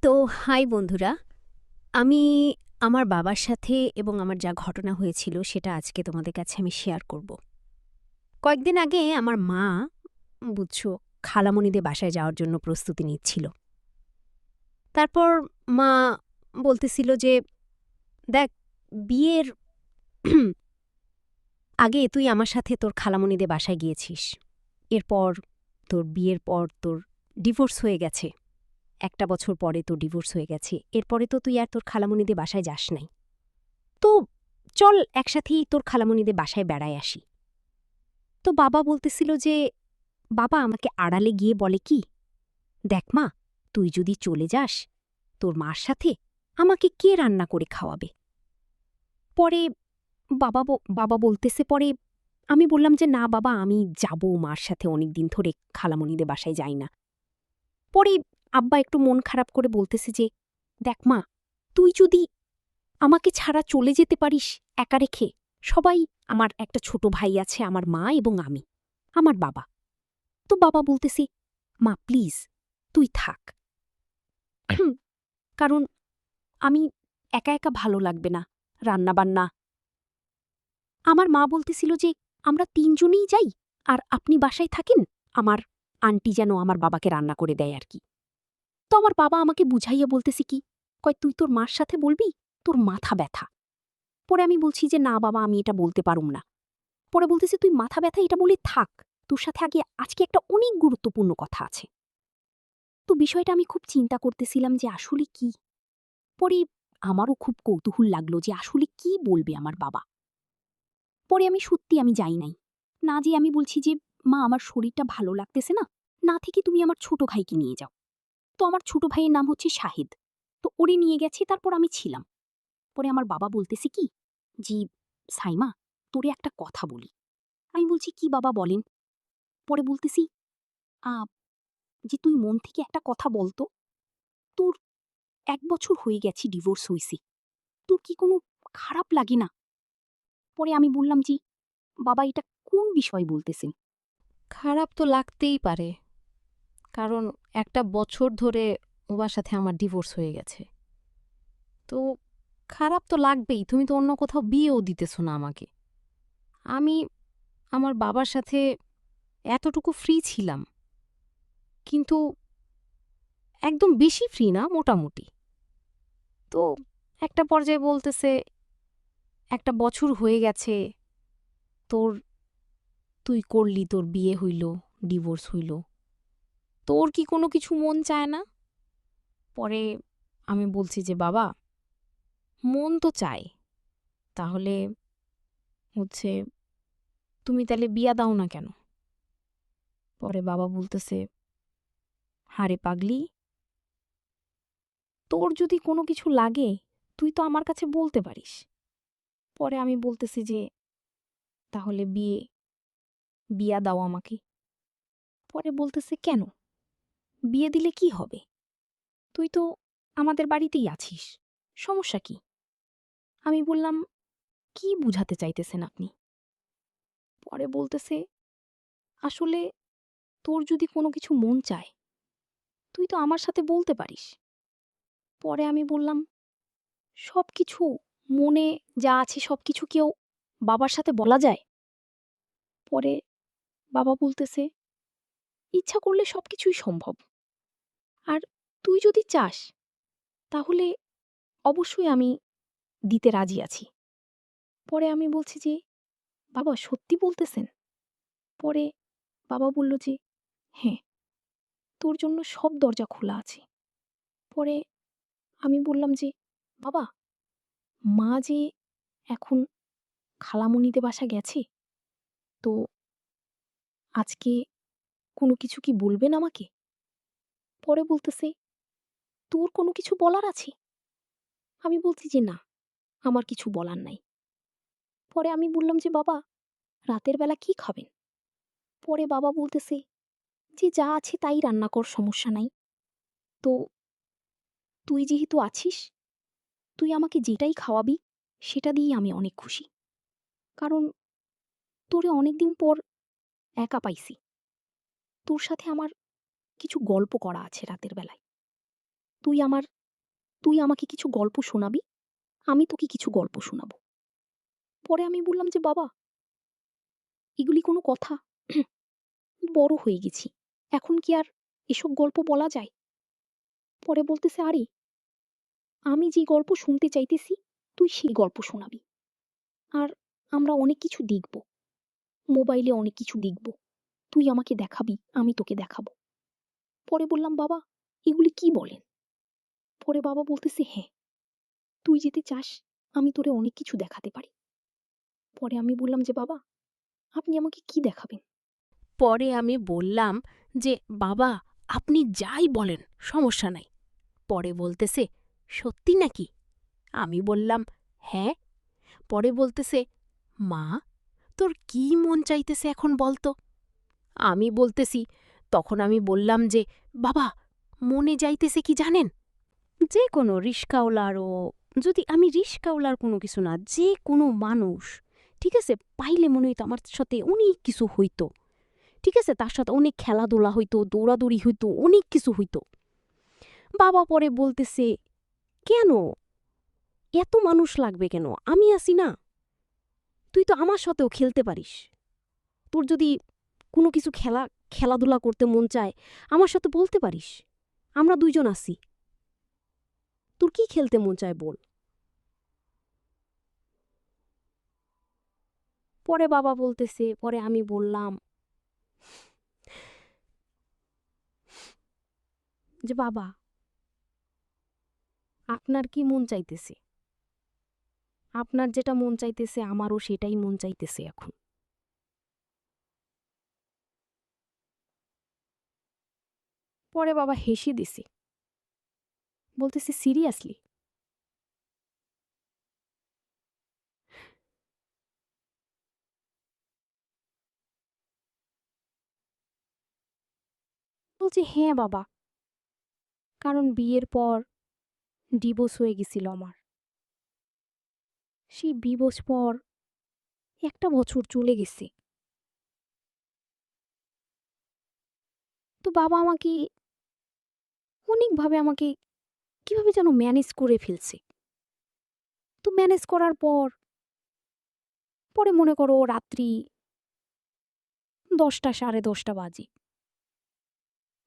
তো হাই বন্ধুরা, আমি আমার বাবার সাথে এবং আমার যা ঘটনা হয়েছিল সেটা আজকে তোমাদের কাছে আমি শেয়ার করব। কয়েকদিন আগে আমার মা, বুঝছো, খালামণিদের বাসায় যাওয়ার জন্য প্রস্তুতি নিচ্ছিল। তারপর মা বলতেছিল যে, দেখ, বিয়ের আগে তুই আমার সাথে তোর খালামণিদের বাসায় গিয়েছিস, এরপর তোর বিয়ের পর তোর ডিভোর্স হয়ে গেছে, 1 বছর পরে তোর ডিভোর্স হয়ে গেছে, এরপরে তো তুই আর তোর খালামণিদের বাসায় যাস নাই। তো চল একসাথেই তোর খালামণিদের বাসায় বেড়ায় আসি। তো বাবা বলতেছিল যে, বাবা আমাকে আড়ালে গিয়ে বলে কি, দেখ মা, তুই যদি চলে যাস তোর মার সাথে, আমাকে কে রান্না করে খাওয়াবে? পরে বাবা বলতেছে, পরে আমি বললাম যে না বাবা, আমি যাব মার সাথে, অনেক দিন ধরে খালামণিদের বাসায় যাই না। পরে আব্বা একটু মন খারাপ করে বলতেছে যে, দেখ মা, তুই যদি আমাকে ছাড়া চলে যেতে পারিস একা রেখে, সবাই, আমার একটা ছোট ভাই আছে, আমার মা এবং আমি, আমার বাবা। তো বাবা বলতেছে, মা প্লিজ তুই থাক, কারণ আমি একা একা ভালো লাগবে না রান্নাবান্না। আমার মা বলতেছিল যে আমরা 3 জনেই যাই, আর আপনি বাসায় থাকেন, আমার আন্টি যেন আমার বাবাকে রান্না করে দেয় আর কি। তো আমার বাবা আমাকে বুঝাইয়া বলতেছে কি, কয় তুই তোর মার সাথে বলবি, তোর মাথা ব্যথা। পরে আমি বলছি যে না বাবা, আমি এটা বলতে পারুম না। পরে বলতেছে, তুই মাথা ব্যথা এটা বলে থাক, তোর সাথে আজকে একটা অনেক গুরুত্বপূর্ণ কথা আছে। তো বিষয়টা আমি খুব চিন্তা করতেছিলাম যে আসলে কি। পরে আমারও খুব কৌতূহল লাগলো যে আসলে কি বলবে আমার বাবা। পরে আমি যাই নাই, না যে আমি বলছি যে মা আমার শরীরটা ভালো লাগতেছে না, না থেকে তুমি আমার ছোট ভাইকে নিয়ে যাও। তো আমার ছোট ভাইয়ের নাম হচ্ছে শাহিদ। তো ওরে নিয়ে গেছি, তারপর আমি ছিলাম। পরে আমার বাবা বলতেছে কি, জি সাইমা, তোরে একটা কথা বলি। আমি বলছি কি বাবা বলেন। পরে বলতেছি, আ যে তুই মন থেকে একটা কথা বলতো, তোর 1 বছর হয়ে গেছে ডিভোর্স হইছে, তোর কি কোনো খারাপ লাগে না? পরে আমি বললাম, জি বাবা, এটা কোন বিষয় বলতেছেন? খারাপ তো লাগতেই পারে, কারণ 1 বছর ধরে ওর সাথে আমার ডিভোর্স হয়ে গেছে। তো খারাপ তো লাগবেই, তুমি তো অন্য কোথাও বিয়েও দিতেছো না আমাকে। আমি আমার বাবার সাথে এতটুকু ফ্রি ছিলাম, কিন্তু একদম বেশি ফ্রি না, মোটামুটি। তো একটা পর্যায়ে বলতেছে 1 বছর হয়ে গেছে তোর, তুই করলি, তোর বিয়ে হইল, ডিভোর্স হইল, তোর কি কোনো কিছু মন চায় না? পরে আমি বলছি যে বাবা, মন তো চায়, তাহলে হচ্ছে তুমি তাহলে বিয়া দাও না কেন? পরে বাবা বলতেছে, হারে পাগলি, তোর যদি কোনো কিছু লাগে তুই তো আমার কাছে বলতে পারিস। পরে আমি বলতেছি যে তাহলে বিয়া দাও আমাকে। পরে বলতেছে, কেন, বিয়ে দিলে কি হবে? তুই তো আমাদের বাড়িতেই আছিস, সমস্যা কি? আমি বললাম, কি বুঝাতে চাইতেছেন আপনি? পরে বলতেছে, আসলে তোর যদি কোনো কিছু মন চায় তুই তো আমার সাথে বলতে পারিস। পরে আমি বললাম, সবকিছু, মনে যা আছে সবকিছু কেউ বাবার সাথে বলা যায়? পরে বাবা বলতেছে, ইচ্ছা করলে সবকিছুই সম্ভব। আর তুই যদি চাস তাহলে অবশ্যই আমি দিতে রাজি আছি। পরে আমি বলছি যে, বাবা সত্যি বলতেছেন? পরে বাবা বলল যে, হ্যাঁ, তোর জন্য সব দরজা খোলা আছে। পরে আমি বললাম যে, বাবা, মা যে এখন খালামণিদের বাসা গেছে, তো আজকে কোনো কিছু কি বলবেন আমাকে? পরে বলতেছে, তোর কোনো কিছু বলার আছে? আমি বলছি যে না, আমার কিছু বলার নাই। পরে আমি বললাম যে, বাবা রাতের বেলা কি খাবেন? পরে বাবা বলতেছে যে, যা আছে তাই রান্না কর, সমস্যা নাই। তো তুই যেহেতু আছিস, তুই আমাকে যেটাই খাওয়াবি সেটা দিয়েই আমি অনেক খুশি। কারণ তোরে অনেকদিন পর একা পাইছি। তোর সাথে আমার কিছু গল্প করা আছে রাতের বেলায়। তুই আমার তুই আমাকে কিছু গল্প শোনাবি, আমি তোকে কিছু গল্প শোনাবো। পরে আমি বললাম যে বাবা, এগুলি কোনো কথা? বড় হয়ে গেছি, এখন কি আর এসব গল্প বলা যায়? পরে বলতেছে, আরে আমি যে গল্প শুনতে চাইতেছি তুই সেই গল্প শোনাবি। আর আমরা অনেক কিছু দেখব, মোবাইলে অনেক কিছু দেখব, তুই আমাকে দেখাবি, আমি তোকে দেখাবো। পরে বললাম, বাবা এগুলি কি বলেন? পরে বাবা বলতেছে, হ্যাঁ, তুই যেতে চাস আমি তোরে অনেক কিছু দেখাতে পারি। পরে আমি বললাম যে বাবা, আপনি আমাকে কি দেখাবেন? পরে আমি বললাম যে বাবা, আপনি যাই বলেন সমস্যা নাই। পরে বলতেছে, সত্যি নাকি? আমি বললাম, হ্যাঁ। পরে বলতেছে, মা, তোর কি মন চাইতেছে এখন বলতো? আমি বলতেছি, তখন আমি বললাম যে বাবা, মনে যাইতেছে কি জানেন? যে কোনো রিস্কাওয়ালারও, যদি আমি রিস্কাওয়ালার কোনো কিছু না, যে কোনো মানুষ, ঠিক আছে, পাইলে মনে হইতো আমার সাথে অনেক কিছু হইতো। ঠিক আছে, তার সাথে অনেক খেলাধুলা হইতো, দৌড়াদৌড়ি হইতো, অনেক কিছু হইতো। বাবা পরে বলতেছে, কেন এত মানুষ লাগবে কেন? আমি আছি না, তুই তো আমার সাথেও খেলতে পারিস। তোর যদি কোনো কিছু খেলাধুলা করতে মন চায় আমার সাথে বলতে পারিস, আমরা দুইজন আছি। তোর কি খেলতে মন চায় বল। পরে বাবা বলতেছে, পরে আমি বললাম যে বাবা, আপনার কি মন চাইতেছে? আপনার যেটা মন চাইতেছে আমারও সেটাই মন চাইতেছে এখন। পরে বাবা হেসে দিছে, বলতেছে, সিরিয়াসলি? বলছি, হ্যাঁ বাবা, কারণ বিয়ের পর ডিভোর্স হয়ে গেছিল আমার। সেই ডিভোর্স পর 1 বছর চলে গেছে। তো বাবা আমাকে অনেকভাবে আমাকে কিভাবে যেন ম্যানেজ করে ফেলছে। তো ম্যানেজ করার পর পরে মনে করো রাত্রি 10টা 10:30 বাজে।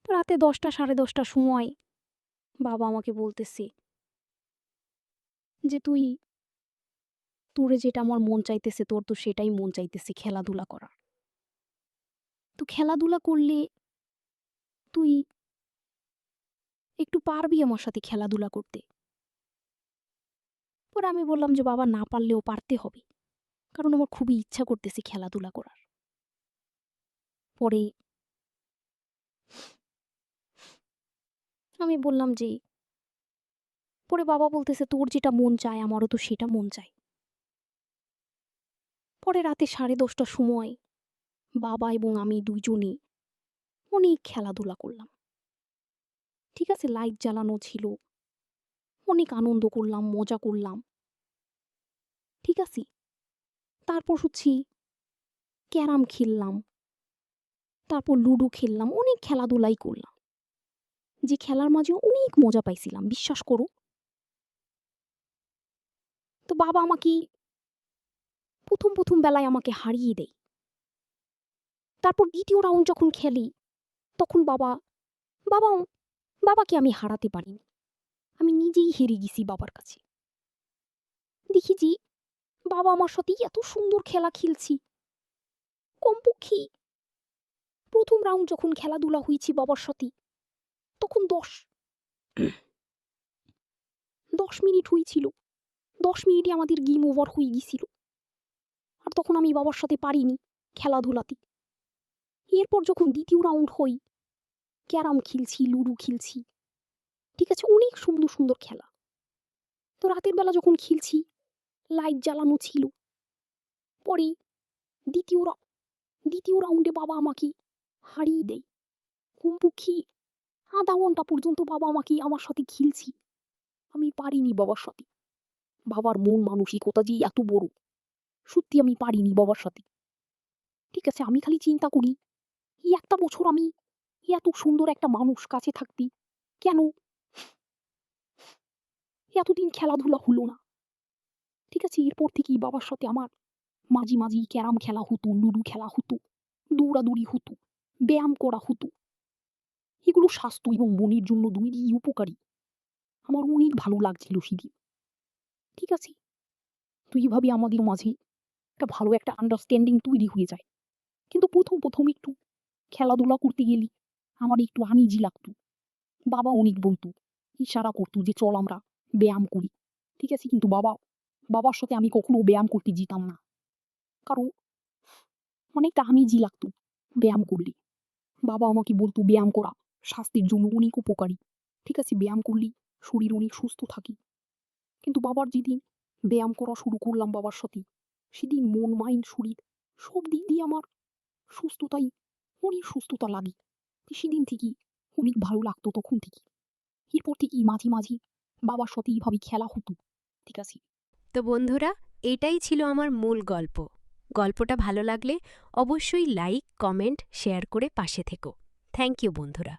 তো রাতে 10টা 10:30টার সময় বাবা আমাকে বলতেছে যে তোরে যেটা আমার মন চাইতেছে, তোর তো সেটাই মন চাইতেছে খেলাধুলা করার। তো খেলাধুলা করলে তুই একটু পারবি আমার সাথে খেলাধুলা করতে? পরে আমি বললাম যে বাবা, না পারলেও পারতে হবে, কারণ আমার খুবই ইচ্ছা করতেছে খেলাধুলা করার। পরে আমি বললাম যে, পরে বাবা বলতেছে, তোর যেটা মন চায় আমারও তো সেটা মন চায়। পরে রাতে 10:30টার সময় বাবা এবং আমি দুইজনে অনেক খেলাধুলা করলাম। ঠিক আছে, লাইট জ্বালানো ছিল, অনেক আনন্দ করলাম, মজা করলাম। ঠিক আছে, তারপর হচ্ছে ক্যারাম খেললাম, তারপর লুডো খেললাম, অনেক খেলাধুলাই করলাম, যে খেলার মাঝে অনেক মজা পাইছিলাম, বিশ্বাস করো। তো বাবা আমাকে প্রথম বেলায় আমাকে হারিয়ে দেয়। তারপর দ্বিতীয় রাউন্ড যখন খেলি তখন বাবা বাবা বাবাকে আমি হারাতে পারিনি, আমি নিজেই হেরে গেছি বাবার কাছে। দেখি যে বাবা আমার সাথে এত সুন্দর খেলা খেলছি, কমপক্ষে প্রথম রাউন্ড যখন খেলাধুলা হয়েছি বাবার সাথে তখন 10 মিনিট হয়েছিল, 10 মিনিটে আমাদের গেম ওভার হয়ে গেছিল। আর তখন আমি বাবার সাথে পারিনি খেলাধুলাতে। এরপর যখন দ্বিতীয় রাউন্ড হই, ক্যারাম খেলছি, লুডো খেলছি, ঠিক আছে, অনেক সুন্দর সুন্দর খেলা। তো রাতের বেলা যখন খেলছি লাইট জ্বালানো ছিল। পরে দ্বিতীয় দ্বিতীয় রাউন্ডে বাবা আমাকে হারিয়ে দেয়। কমপক্ষে আধা ঘন্টা পর্যন্ত বাবা আমাকে আমার সাথে খেলছি, আমি পারিনি বাবার সাথে। বাবার মন মানসিকতা যে এত বড়, সত্যি আমি পারিনি বাবার সাথে। ঠিক আছে, আমি খালি চিন্তা করি এই একটা বছর আমি এত সুন্দর একটা মানুষ কাছে থাকতে কেন এতদিন খেলাধুলা হলো না। ঠিক আছে, এরপর থেকেই বাবার সাথে আমার মাঝে মাঝেই ক্যারাম খেলা হতো, লুডো খেলা হতো, দৌড়াদৌড়ি হতো, ব্যায়াম করা হতো। এগুলো স্বাস্থ্য এবং মনের জন্য দুইই উপকারী। আমার অনেক ভালো লাগছিল সেদিন। ঠিক আছে, তো এইভাবে আমাদের মাঝে একটা ভালো একটা আন্ডারস্ট্যান্ডিং তৈরি হয়ে যায়। কিন্তু প্রথম একটু খেলাধুলা করতে গেলে আমার একটু আনইজি লাগতো। বাবা অনেক বলতো, ইশারা করতো যে চল আমরা ব্যায়াম করি। ঠিক আছে, কিন্তু বাবার সাথে আমি কখনো ব্যায়াম করতে যেতাম না, কারণ অনেকটা আনইজি লাগতো ব্যায়াম করলে। বাবা আমাকে বলতো ব্যায়াম করা স্বাস্থ্যের জন্য অনেক উপকারী। ঠিক আছে, ব্যায়াম করলেই শরীর অনেক সুস্থ থাকে। কিন্তু বাবার যেদিন ব্যায়াম করা শুরু করলাম বাবার সাথে, সেদিন মন মাইন্ড শরীর সব দিক দিয়ে আমার সুস্থতাই অনেক সুস্থতা লাগে। তো সেদিন থেকেই অনেক ভালো লাগতো তখন থেকে। এরপর থেকেই মাঝে মাঝে বাবার সাথে এইভাবে খেলা হতো। ঠিক আছে। তো বন্ধুরা, এটাই ছিল আমার মূল গল্প। গল্পটা ভালো লাগলে অবশ্যই লাইক, কমেন্ট, শেয়ার করে পাশে থেকো। থ্যাংক ইউ বন্ধুরা।